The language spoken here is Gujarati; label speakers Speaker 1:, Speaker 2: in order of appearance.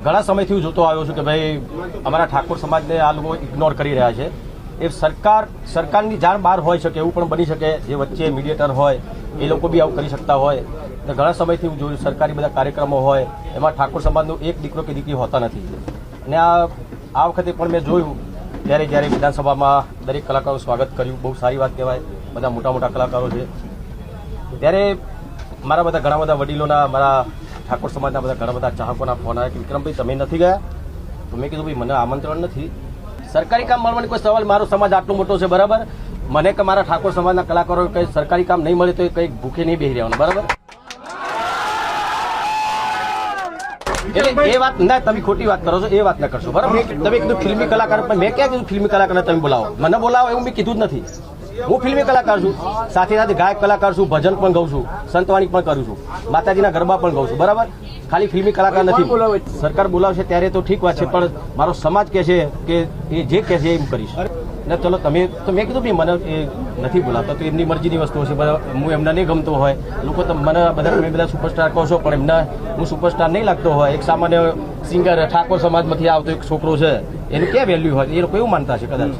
Speaker 1: ઘણા સમયથી હું જોતો આવ્યો છું કે ભાઈ અમારા ઠાકોર સમાજને આ લોકો ઇગ્નોર કરી રહ્યા છે. એ સરકારની જાણ બહાર હોઈ શકે, એવું પણ બની શકે જે વચ્ચે મીડિયેટર હોય એ લોકો બી આવું કરી શકતા હોય. ઘણા સમયથી હું જોયું સરકારી બધા કાર્યક્રમો હોય એમાં ઠાકોર સમાજનો એક દીકરો કે દીકરી હોતા નથી. અને આ વખતે પણ મેં જોયું જ્યારે વિધાનસભામાં દરેક કલાકારો સ્વાગત કર્યું, બહુ સારી વાત કહેવાય. બધા મોટા મોટા કલાકારો છે. ત્યારે મારા બધા ઘણા બધા વડીલોના, મારા ઠાકોર સમાજના બધા ઘણા બધા ચાહકોના ફોન આવ્યા કે વિક્રમભાઈ તમે નથી ગયા? તો મેં કીધું ભાઈ મને આમંત્રણ નથી. સરકારી કામ મળવાની કોઈ સવાલ, મારો સમાજ આટલો મોટો છે બરાબર. મને કે મારા ઠાકોર સમાજના કલાકારો કંઈ સરકારી કામ નહીં મળે તો એ કંઈ ભૂખે નહીં બેસી રહેવાનું બરાબર. એટલે એ વાત ના, તમે ખોટી વાત કરો છો, એ વાત ના કરશો બરાબર. તમે કીધું ફિલ્મી કલાકાર, પણ મેં ક્યાં કીધું ફિલ્મી કલાકારને તમે બોલાવો? મને બોલાવો એવું મેં કીધું જ નથી. હું ફિલ્મી કલાકાર છું, સાથે સાથે ગાયક કલાકાર છું, ભજન પણ ગાઉં છું, સંતવાણી પણ કરું છું, માતાજીના ગરબા પણ ગાઉં છું બરાબર. ખાલી ફિલ્મી કલાકાર નથી. સરકાર બોલાવશે ત્યારે તો ઠીક વાત છે, પણ મારો સમાજ કહે છે કે એ જે કહે છે એમ કરીશ. ને ચલો તમે તો મેં કીધું મને એ નથી બોલાવતા તો એમની મરજીની વસ્તુ હશે. હું એમને નહીં ગમતો હોય, લોકો મને બધા સુપરસ્ટાર કહો છો, પણ એમને હું સુપરસ્ટાર નહીં લાગતો હોય. એક સામાન્ય સિંગર ઠાકોર સમાજમાંથી આવતો એક છોકરો છે, એનું ક્યાં વેલ્યુ હોય એ લોકો એવું માનતા છે કદાચ.